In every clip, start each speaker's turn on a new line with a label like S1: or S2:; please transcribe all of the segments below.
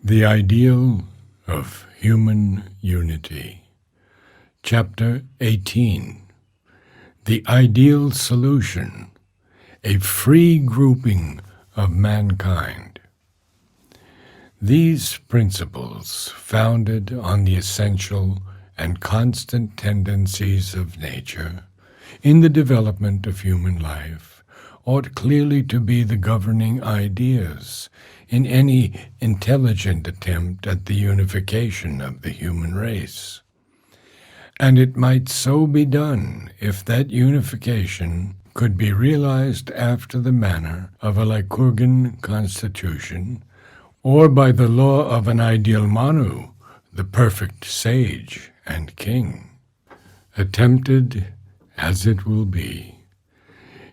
S1: The Ideal of Human Unity. Chapter 18. The Ideal Solution, a Free Grouping of Mankind. These principles, founded on the essential and constant tendencies of nature in the development of human life, ought clearly to be the governing ideas in any intelligent attempt at the unification of the human race. And it might so be done if that unification could be realized after the manner of a Lycurgan constitution, or by the law of an ideal Manu, the perfect sage and king, attempted as it will be,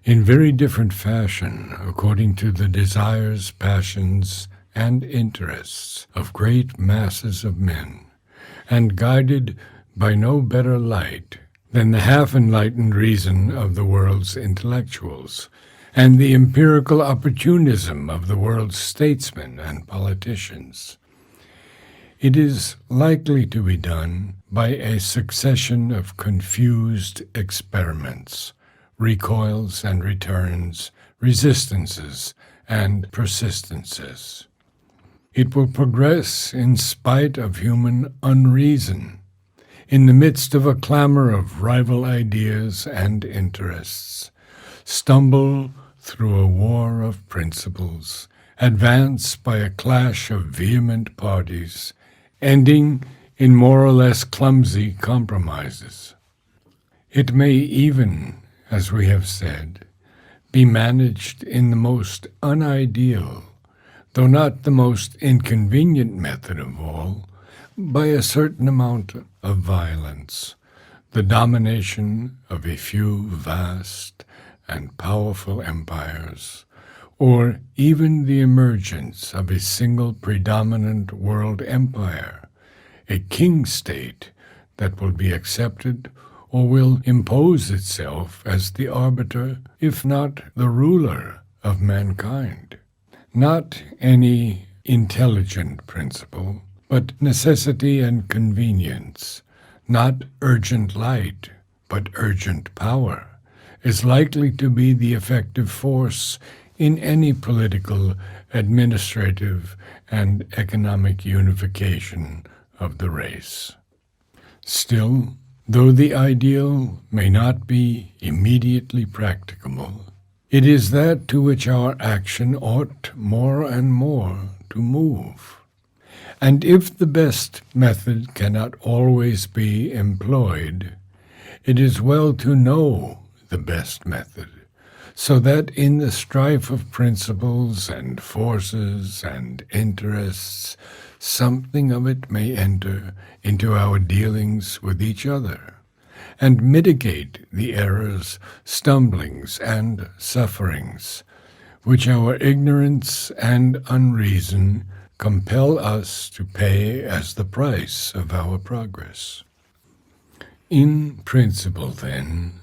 S1: in very different fashion according to the desires, passions, and interests of great masses of men, and guided by no better light than the half-enlightened reason of the world's intellectuals, and the empirical opportunism of the world's statesmen and politicians. It is likely to be done by a succession of confused experiments, recoils and returns, resistances and persistences. It will progress in spite of human unreason, in the midst of a clamor of rival ideas and interests, stumble through a war of principles, advance by a clash of vehement parties, ending in more or less clumsy compromises. It may even, as we have said, be managed in the most unideal, though not the most inconvenient method of all, by a certain amount of violence, the domination of a few vast and powerful empires, or even the emergence of a single predominant world empire, a king-state that will be accepted or will impose itself as the arbiter, if not the ruler, of mankind. Not any intelligent principle, but necessity and convenience, not urgent light, but urgent power, is likely to be the effective force in any political, administrative, and economic unification of the race. Still, though the ideal may not be immediately practicable, it is that to which our action ought more and more to move. And if the best method cannot always be employed, it is well to know the best method, so that in the strife of principles and forces and interests, something of it may enter into our dealings with each other, and mitigate the errors, stumblings, and sufferings, which our ignorance and unreason compel us to pay as the price of our progress. In principle, then,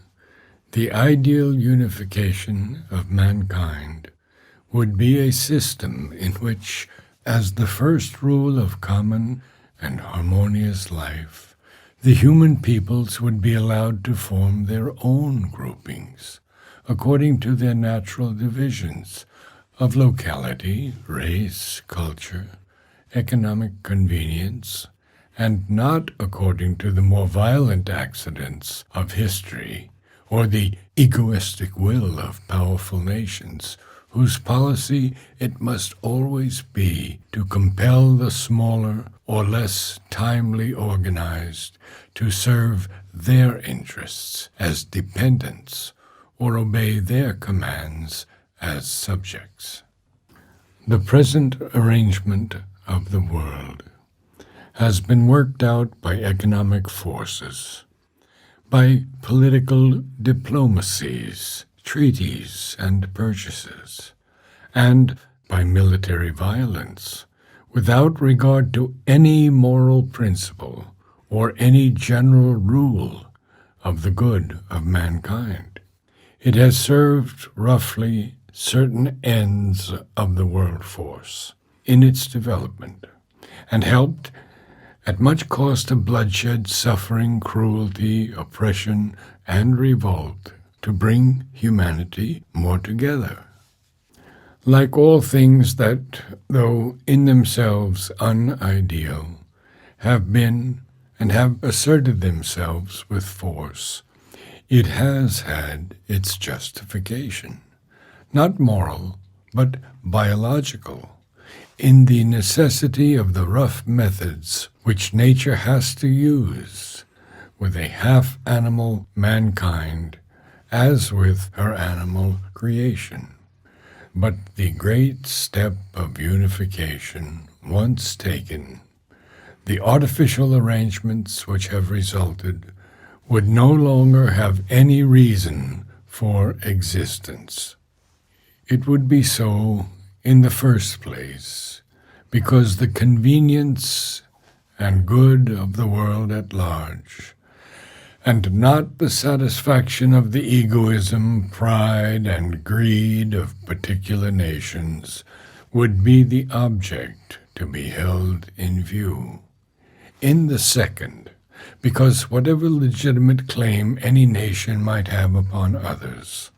S1: the ideal unification of mankind would be a system in which, as the first rule of common and harmonious life, the human peoples would be allowed to form their own groupings, according to their natural divisions of locality, race, culture, economic convenience, and not according to the more violent accidents of history or the egoistic will of powerful nations, whose policy it must always be to compel the smaller or less timely organized to serve their interests as dependents or obey their commands as subjects. The present arrangement of the world has been worked out by economic forces, by political diplomacies, treaties, and purchases, and by military violence, without regard to any moral principle or any general rule of the good of mankind. It has served roughly certain ends of the world force in its development, and helped, at much cost of bloodshed, suffering, cruelty, oppression, and revolt, to bring humanity more together. Like all things that, though in themselves unideal, have been and have asserted themselves with force, it has had its justification, not moral, but biological, in the necessity of the rough methods which nature has to use with a half-animal mankind as with her animal creation. But the great step of unification once taken, the artificial arrangements which have resulted would no longer have any reason for existence. It would be so in the first place, because the convenience and good of the world at large, and not the satisfaction of the egoism, pride, and greed of particular nations, would be the object to be held in view. In the second, because whatever legitimate claim any nation might have upon others,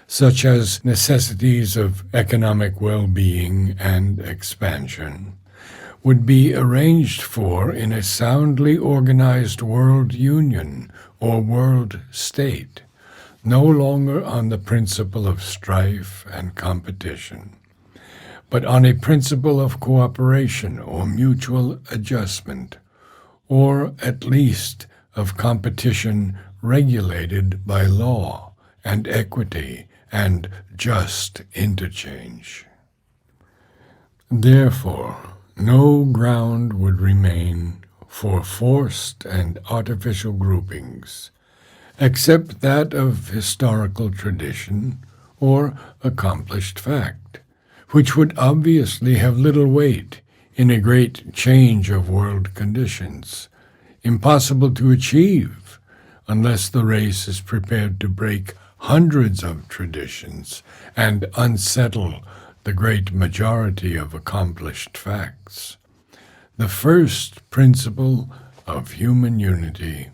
S1: such as necessities of economic well-being and expansion, would be arranged for in a soundly organized world union or world state, no longer on the principle of strife and competition, but on a principle of cooperation or mutual adjustment, or at least of competition regulated by law and equity and just interchange. Therefore, no ground would remain for forced and artificial groupings, except that of historical tradition or accomplished fact, which would obviously have little weight in a great change of world conditions, impossible to achieve unless the race is prepared to break hundreds of traditions and unsettle the great majority of accomplished facts. The first principle of human unity,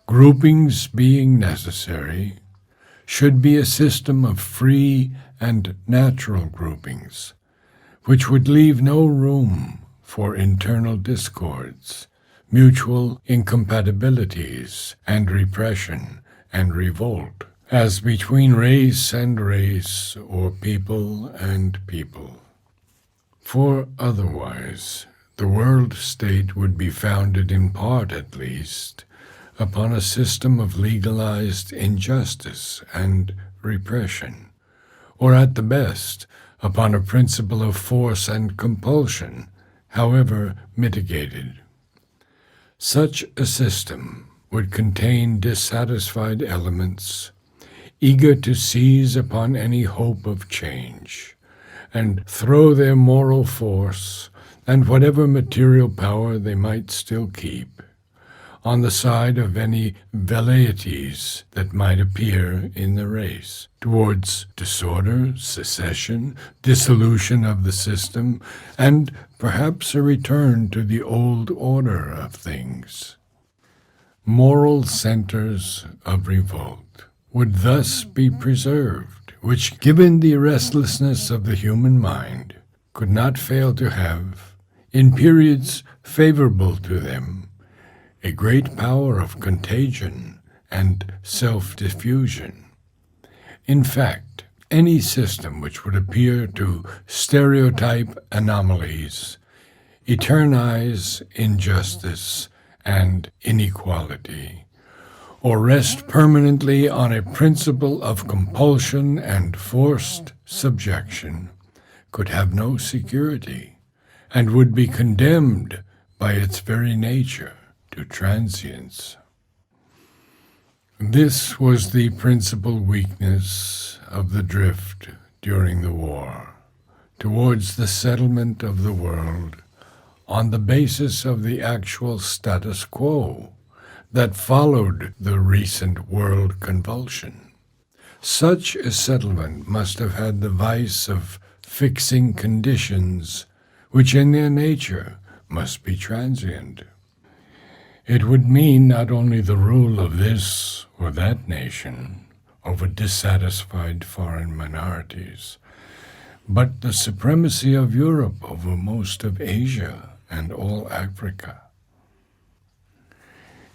S1: groupings being necessary, should be a system of free and natural groupings, which would leave no room for internal discords, mutual incompatibilities, and repression and revolt, as between race and race, or people and people. For otherwise, the world state would be founded, in part at least, upon a system of legalized injustice and repression, or at the best, upon a principle of force and compulsion, however mitigated. Such a system would contain dissatisfied elements, eager to seize upon any hope of change, and throw their moral force, and whatever material power they might still keep, on the side of any velleities that might appear in the race, towards disorder, secession, dissolution of the system, and perhaps a return to the old order of things. Moral centers of revolt would thus be preserved, which, given the restlessness of the human mind, could not fail to have, in periods favorable to them, a great power of contagion and self-diffusion. In fact, any system which would appear to stereotype anomalies, eternize injustice and inequality, or rest permanently on a principle of compulsion and forced subjection, could have no security, and would be condemned by its very nature to transience. This was the principal weakness of the drift during the war, towards the settlement of the world on the basis of the actual status quo that followed the recent world convulsion. Such a settlement must have had the vice of fixing conditions which in their nature must be transient. It would mean not only the rule of this or that nation over dissatisfied foreign minorities, but the supremacy of Europe over most of Asia and all Africa.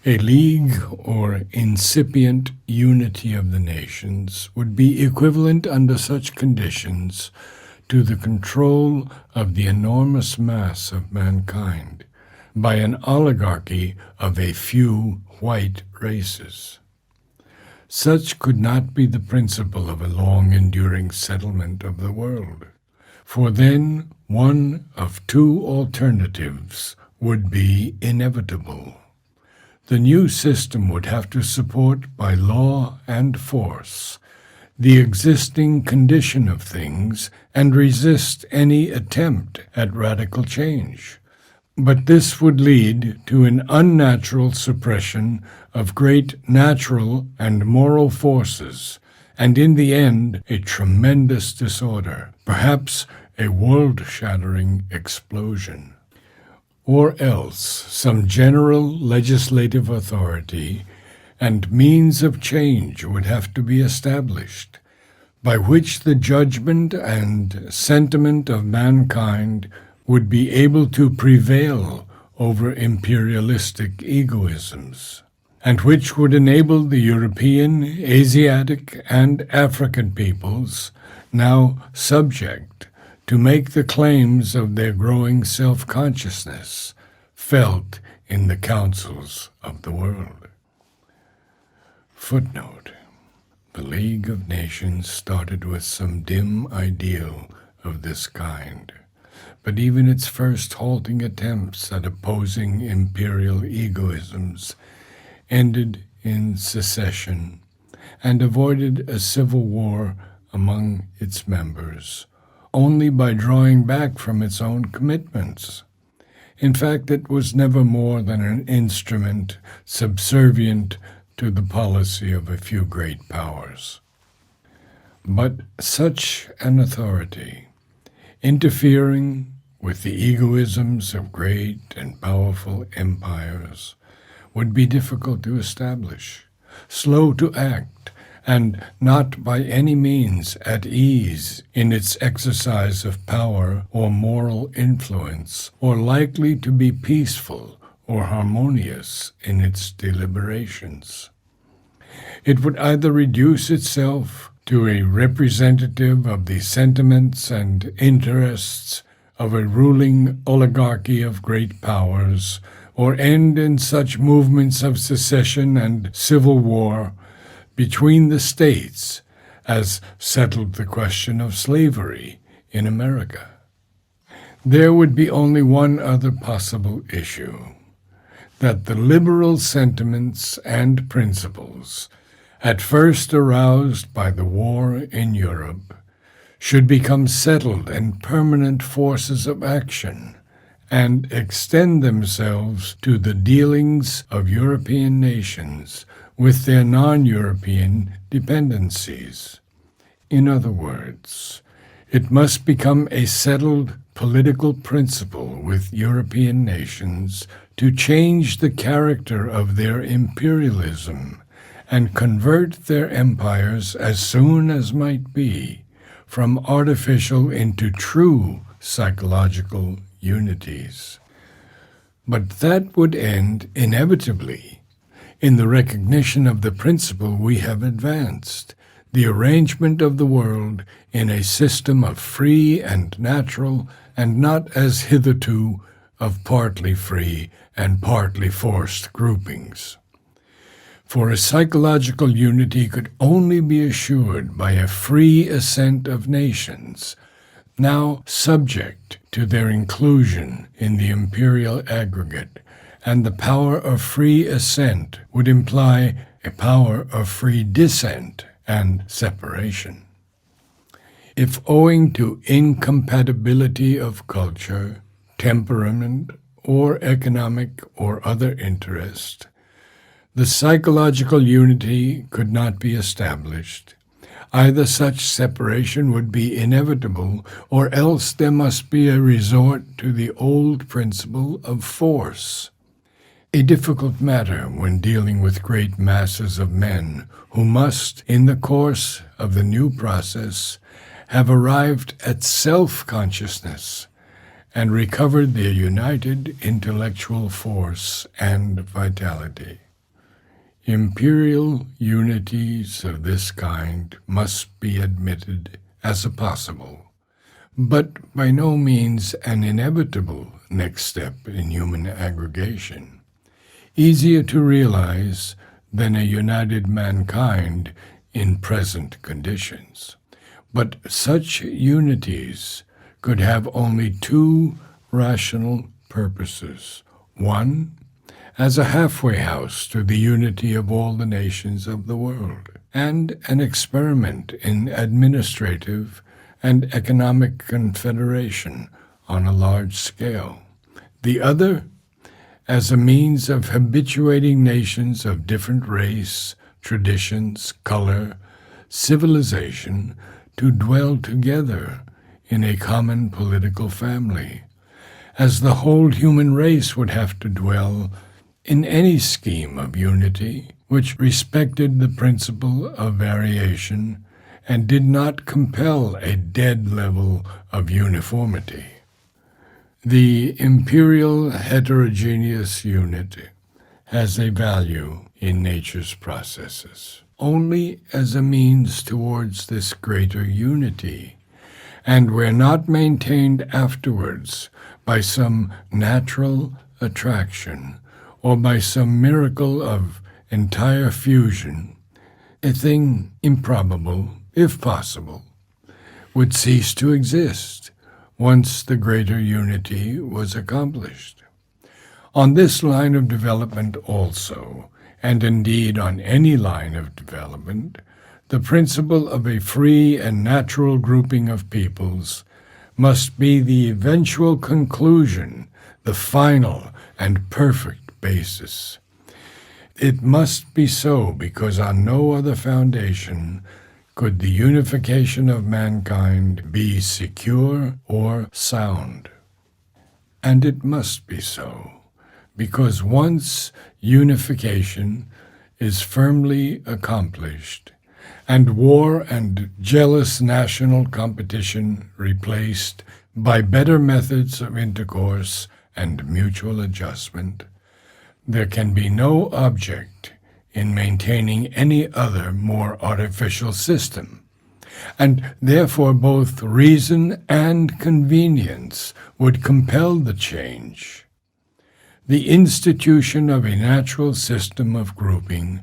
S1: A league or incipient unity of the nations would be equivalent under such conditions to the control of the enormous mass of mankind by an oligarchy of a few white races. Such could not be the principle of a long-enduring settlement of the world, for then one of two alternatives would be inevitable. The new system would have to support by law and force the existing condition of things and resist any attempt at radical change. But this would lead to an unnatural suppression of great natural and moral forces, and in the end a tremendous disorder, perhaps a world-shattering explosion. Or else some general legislative authority and means of change would have to be established, by which the judgment and sentiment of mankind would be able to prevail over imperialistic egoisms, and which would enable the European, Asiatic, and African peoples, now subject, to make the claims of their growing self-consciousness felt in the councils of the world. Footnote: The League of Nations started with some dim ideal of this kind, but even its first halting attempts at opposing imperial egoisms ended in secession and avoided a civil war among its members only by drawing back from its own commitments. In fact, it was never more than an instrument subservient to the policy of a few great powers. But such an authority, interfering with the egoisms of great and powerful empires, would be difficult to establish, slow to act, and not by any means at ease in its exercise of power or moral influence, or likely to be peaceful or harmonious in its deliberations. It would either reduce itself to a representative of the sentiments and interests of a ruling oligarchy of great powers, or end in such movements of secession and civil war between the states as settled the question of slavery in America. There would be only one other possible issue, that the liberal sentiments and principles, at first aroused by the war in Europe, should become settled and permanent forces of action and extend themselves to the dealings of European nations with their non-European dependencies. In other words, it must become a settled political principle with European nations to change the character of their imperialism and convert their empires as soon as might be from artificial into true psychological unities. But that would end inevitably in the recognition of the principle we have advanced, the arrangement of the world in a system of free and natural, and not as hitherto of partly free and partly forced groupings. For a psychological unity could only be assured by a free assent of nations, now subject to their inclusion in the imperial aggregate, and the power of free assent would imply a power of free dissent and separation. If owing to incompatibility of culture, temperament, or economic or other interest, the psychological unity could not be established, Either such separation would be inevitable, or else there must be a resort to the old principle of force. A difficult matter when dealing with great masses of men who must, in the course of the new process, have arrived at self-consciousness and recovered their united intellectual force and vitality. Imperial unities of this kind must be admitted as a possible, but by no means an inevitable next step in human aggregation. Easier to realize than a united mankind in present conditions. But such unities could have only two rational purposes. One, as a halfway house to the unity of all the nations of the world, and an experiment in administrative and economic confederation on a large scale. The other, as a means of habituating nations of different race, traditions, color, civilization to dwell together in a common political family, as the whole human race would have to dwell in any scheme of unity which respected the principle of variation and did not compel a dead level of uniformity. The imperial heterogeneous unit has a value in nature's processes only as a means towards this greater unity, and were not maintained afterwards by some natural attraction or by some miracle of entire fusion, a thing improbable, if possible, would cease to exist once the greater unity was accomplished. On this line of development also, and indeed on any line of development, the principle of a free and natural grouping of peoples must be the eventual conclusion, the final and perfect basis. It must be so because on no other foundation could the unification of mankind be secure or sound. And it must be so because once unification is firmly accomplished and war and jealous national competition replaced by better methods of intercourse and mutual adjustment, there can be no object in maintaining any other more artificial system, and therefore both reason and convenience would compel the change. The institution of a natural system of grouping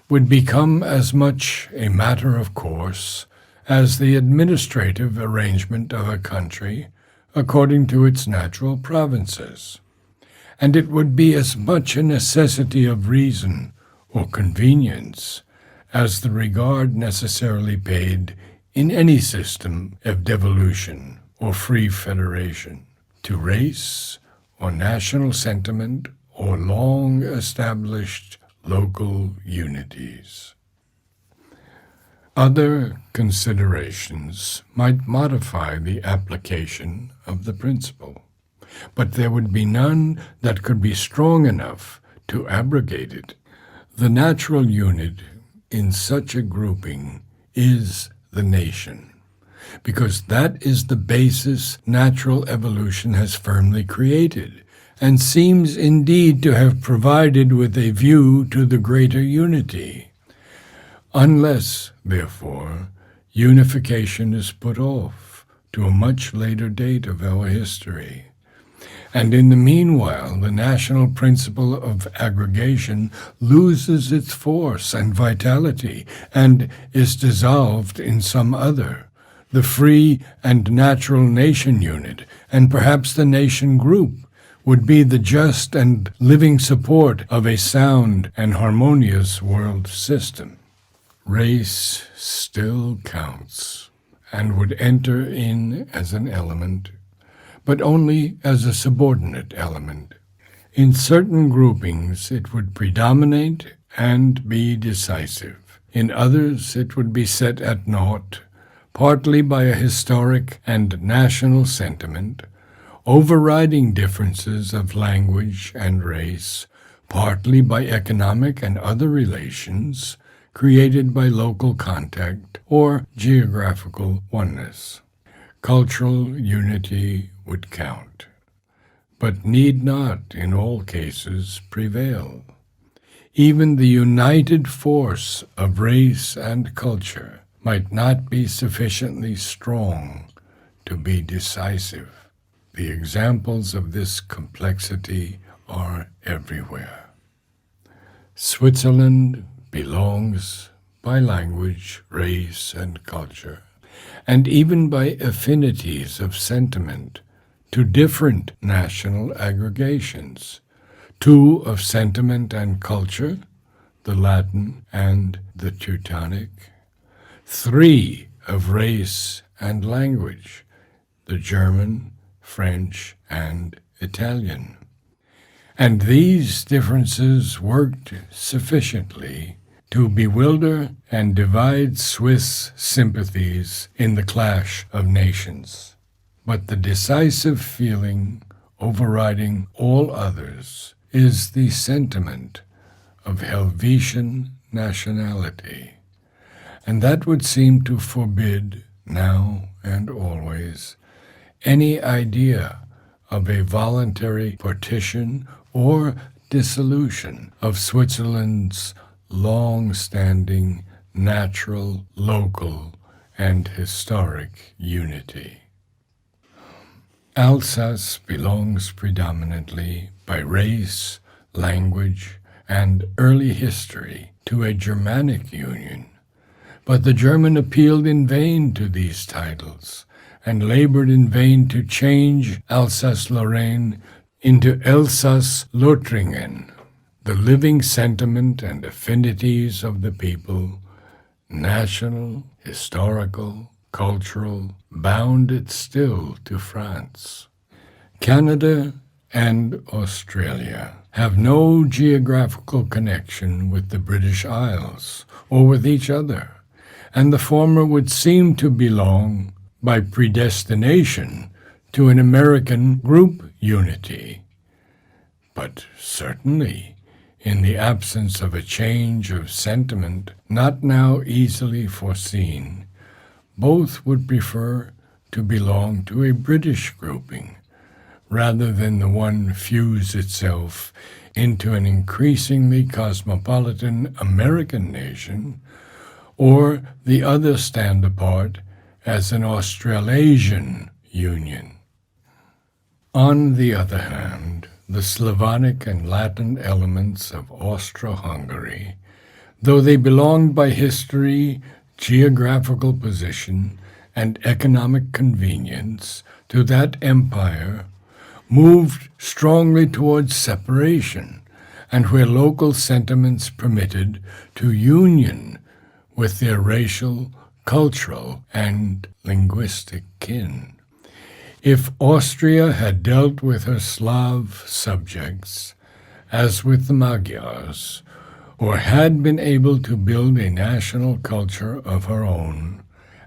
S1: would become as much a matter of course as the administrative arrangement of a country according to its natural provinces, and it would be as much a necessity of reason or convenience as the regard necessarily paid in any system of devolution or free federation to race or national sentiment or long-established local unities. Other considerations might modify the application of the principle, but there would be none that could be strong enough to abrogate it. The natural unit in such a grouping is the nation, because that is the basis natural evolution has firmly created, and seems indeed to have provided with a view to the greater unity. Unless, therefore, unification is put off to a much later date of our history, and in the meanwhile the national principle of aggregation loses its force and vitality and is dissolved in some other, the free and natural nation unit, and perhaps the nation group, would be the just and living support of a sound and harmonious world system. Race still counts and would enter in as an element, but only as a subordinate element. In certain groupings it would predominate and be decisive. In others it would be set at naught, partly by a historic and national sentiment, overriding differences of language and race, partly by economic and other relations created by local contact or geographical oneness. Cultural unity would count, but need not in all cases prevail. Even the united force of race and culture might not be sufficiently strong to be decisive. The examples of this complexity are everywhere. Switzerland belongs by language, race, and culture, and even by affinities of sentiment, to different national aggregations, two of sentiment and culture, the Latin and the Teutonic, three of race and language, the German, French, and Italian. And these differences worked sufficiently to bewilder and divide Swiss sympathies in the clash of nations. But the decisive feeling overriding all others is the sentiment of Helvetian nationality, and that would seem to forbid, now and always, any idea of a voluntary partition or dissolution of Switzerland's long-standing natural, local, and historic unity. Alsace belongs predominantly by race, language, and early history to a Germanic union, but the German appealed in vain to these titles and labored in vain to change Alsace-Lorraine into Elsass-Lothringen. The living sentiment and affinities of the people, national, historical, cultural, bound it still to France. Canada and Australia have no geographical connection with the British Isles or with each other, and the former would seem to belong by predestination to an American group unity. But certainly, in the absence of a change of sentiment not now easily foreseen, both would prefer to belong to a British grouping, rather than the one fuse itself into an increasingly cosmopolitan American nation, or the other stand apart as an Australasian union. On the other hand, the Slavonic and Latin elements of Austro-Hungary, though they belonged by history, geographical position, and economic convenience to that empire, moved strongly towards separation, and where local sentiments permitted, to union with their racial, cultural, and linguistic kin. If Austria had dealt with her Slav subjects, as with the Magyars, or had been able to build a national culture of her own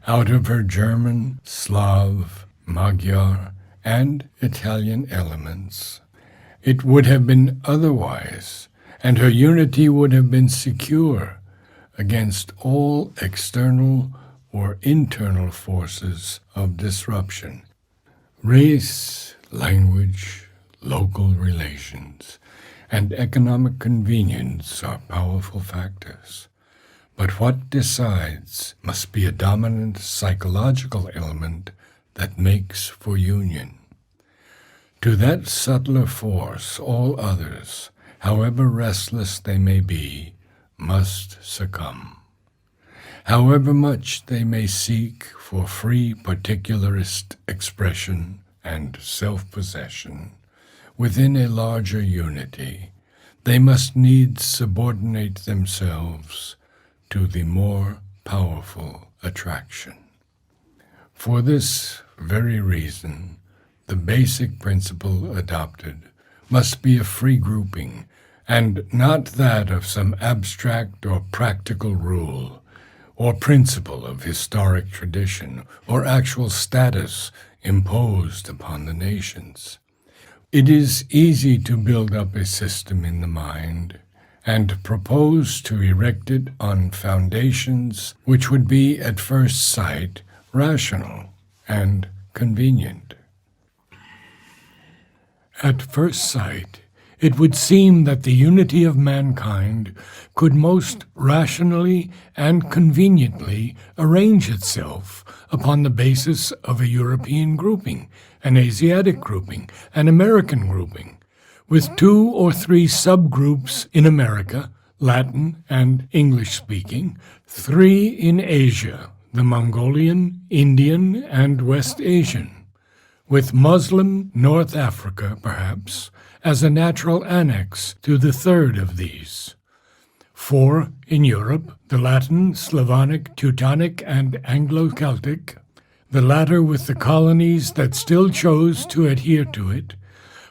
S1: out of her German, Slav, Magyar, and Italian elements, it would have been otherwise, and her unity would have been secure against all external or internal forces of disruption. Race, language, local relations, and economic convenience are powerful factors, but what decides must be a dominant psychological element that makes for union. To that subtler force, all others, however restless they may be, must succumb. However much they may seek for free particularist expression and self-possession within a larger unity, they must needs subordinate themselves to the more powerful attraction. For this very reason, the basic principle adopted must be a free grouping and not that of some abstract or practical rule, or principle of historic tradition, or actual status imposed upon the nations. It is easy to build up a system in the mind and propose to erect it on foundations which would be at first sight rational and convenient. At first sight, it would seem that the unity of mankind could most rationally and conveniently arrange itself upon the basis of a European grouping, an Asiatic grouping, an American grouping, with 2 or 3 subgroups in America, Latin and English-speaking, 3 in Asia, the Mongolian, Indian, and West Asian, with Muslim North Africa, perhaps, as a natural annex to the 3rd of these. 4 in Europe, the Latin, Slavonic, Teutonic, and Anglo-Celtic, the latter with the colonies that still chose to adhere to it,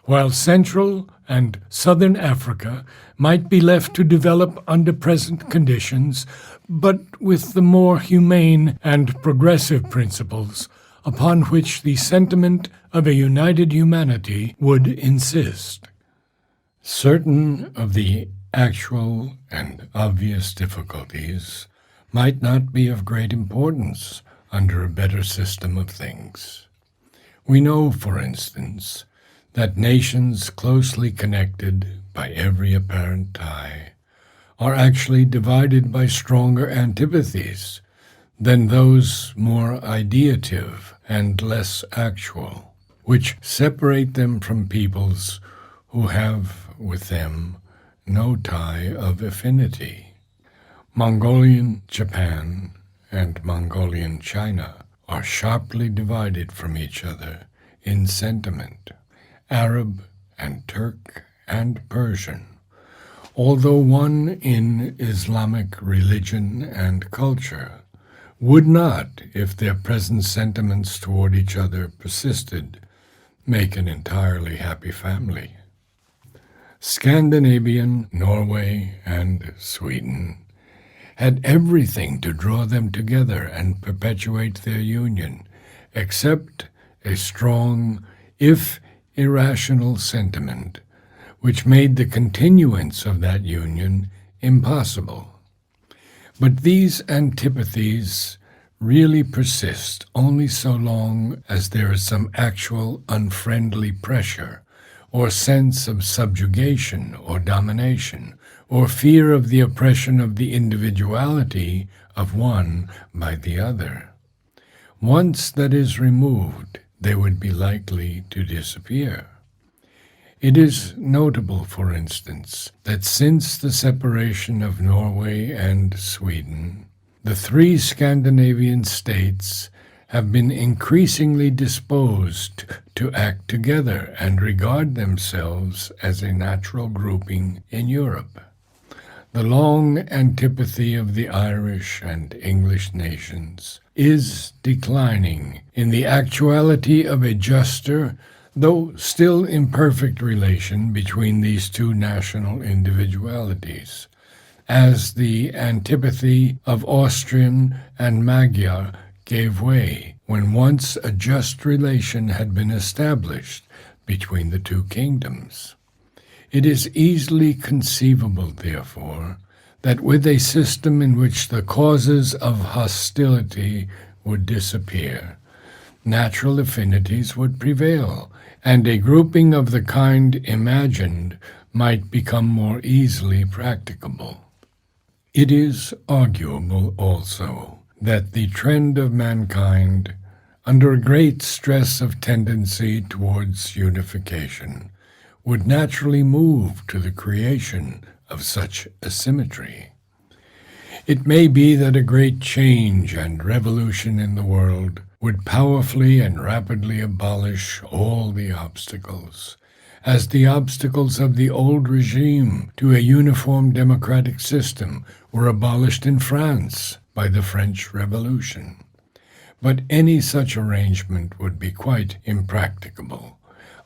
S1: while Central and Southern Africa might be left to develop under present conditions, but with the more humane and progressive principles upon which the sentiment of a united humanity would insist. Certain of the actual and obvious difficulties might not be of great importance under a better system of things. We know, for instance, that nations closely connected by every apparent tie are actually divided by stronger antipathies than those more ideative and less actual, which separate them from peoples who have with them no tie of affinity. Mongolian Japan and Mongolian China are sharply divided from each other in sentiment. Arab and Turk and Persian, although one in Islamic religion and culture, would not, if their present sentiments toward each other persisted, make an entirely happy family. Scandinavian, Norway, and Sweden had everything to draw them together and perpetuate their union, except a strong, if irrational sentiment, which made the continuance of that union impossible. But these antipathies really persist only so long as there is some actual unfriendly pressure, or sense of subjugation or domination, or fear of the oppression of the individuality of one by the other. Once that is removed, they would be likely to disappear. It is notable, for instance, that since the separation of Norway and Sweden, the 3 Scandinavian states have been increasingly disposed to act together and regard themselves as a natural grouping in Europe. The long antipathy of the Irish and English nations is declining in the actuality of a juster, though still imperfect, relation between these 2 national individualities, as the antipathy of Austrian and Magyar gave way when once a just relation had been established between the 2 kingdoms. It is easily conceivable, therefore, that with a system in which the causes of hostility would disappear, natural affinities would prevail, and a grouping of the kind imagined might become more easily practicable. It is arguable also that the trend of mankind, under a great stress of tendency towards unification, would naturally move to the creation of such a symmetry. It may be that a great change and revolution in the world would powerfully and rapidly abolish all the obstacles, as the obstacles of the old regime to a uniform democratic system were abolished in France by the French Revolution. But any such arrangement would be quite impracticable,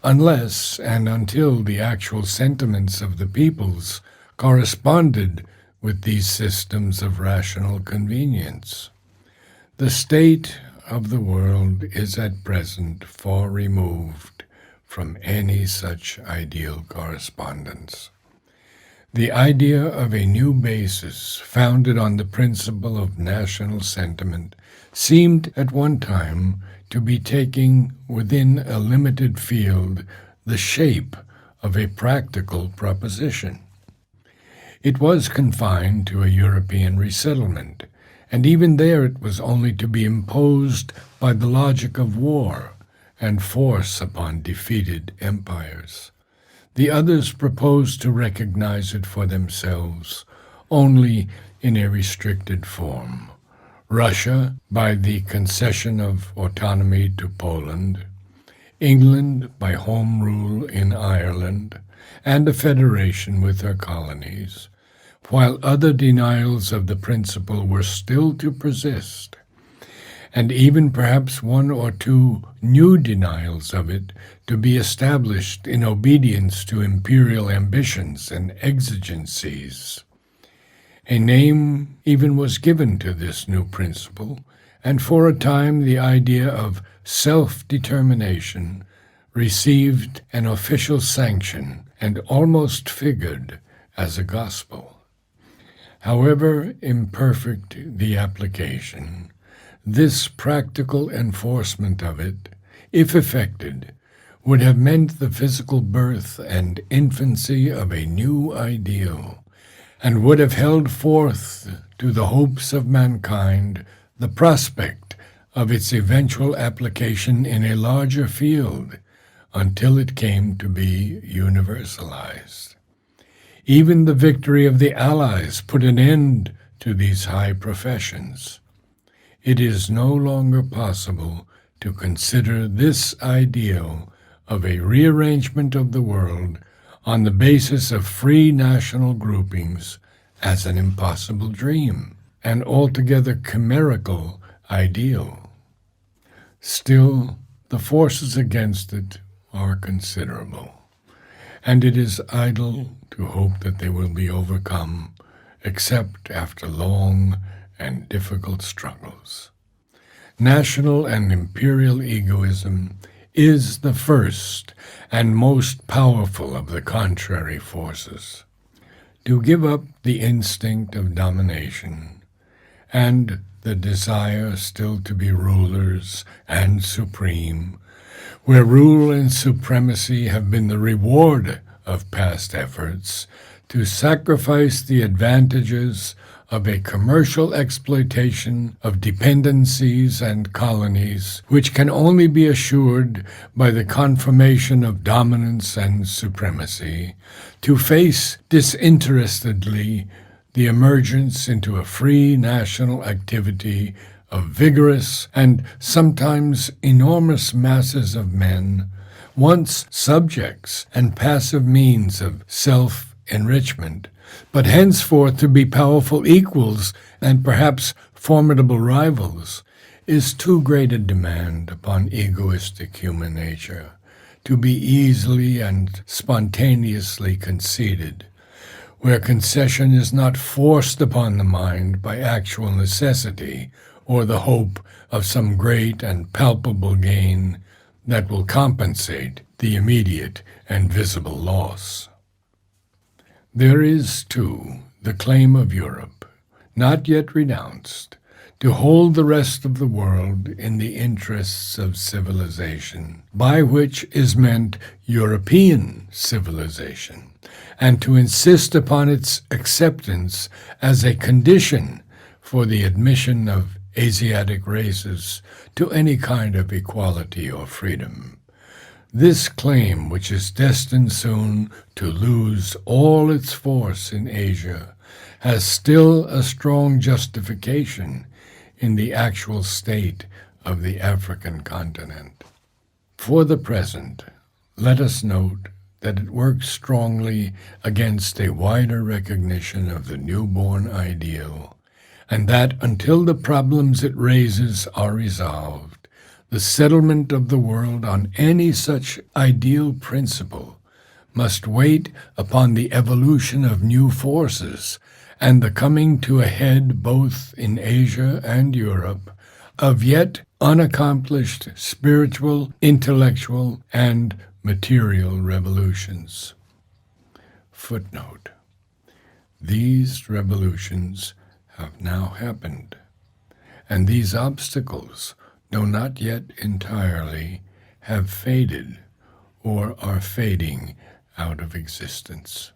S1: unless and until the actual sentiments of the peoples corresponded with these systems of rational convenience. The state of the world is at present far removed from any such ideal correspondence. The idea of a new basis founded on the principle of national sentiment seemed at one time to be taking within a limited field the shape of a practical proposition. It was confined to a European resettlement, and even there it was only to be imposed by the logic of war and force upon defeated empires. The others proposed to recognize it for themselves, only in a restricted form. Russia, by the concession of autonomy to Poland, England by home rule in Ireland, and a federation with her colonies, while other denials of the principle were still to persist, and even perhaps one or two new denials of it to be established in obedience to imperial ambitions and exigencies. A name even was given to this new principle, and for a time the idea of self-determination received an official sanction and almost figured as a gospel. However imperfect the application, this practical enforcement of it, if effected, would have meant the physical birth and infancy of a new ideal, and would have held forth to the hopes of mankind the prospect of its eventual application in a larger field until it came to be universalized. Even the victory of the Allies put an end to these high professions. It is no longer possible to consider this ideal of a rearrangement of the world on the basis of free national groupings as an impossible dream, an altogether chimerical ideal. Still, the forces against it are considerable, and it is idle to hope that they will be overcome, except after long and difficult struggles. National and imperial egoism is the first and most powerful of the contrary forces. To give up the instinct of domination and the desire still to be rulers and supreme, where rule and supremacy have been the reward of past efforts, to sacrifice the advantages of a commercial exploitation of dependencies and colonies, which can only be assured by the confirmation of dominance and supremacy, to face disinterestedly the emergence into a free national activity of vigorous and sometimes enormous masses of men, once subjects and passive means of self-enrichment, but henceforth to be powerful equals and perhaps formidable rivals, is too great a demand upon egoistic human nature to be easily and spontaneously conceded, where concession is not forced upon the mind by actual necessity or the hope of some great and palpable gain that will compensate the immediate and visible loss. There is, too, the claim of Europe, not yet renounced, to hold the rest of the world in the interests of civilization, by which is meant European civilization, and to insist upon its acceptance as a condition for the admission of Asiatic races to any kind of equality or freedom. This claim, which is destined soon to lose all its force in Asia, has still a strong justification in the actual state of the African continent. For the present, let us note that it works strongly against a wider recognition of the newborn ideal, and that until the problems it raises are resolved, The settlement of the world on any such ideal principle must wait upon the evolution of new forces and the coming to a head both in Asia and Europe of yet unaccomplished spiritual, intellectual, and material revolutions. Footnote: these revolutions have now happened, and these obstacles, though not yet entirely, have faded or are fading out of existence.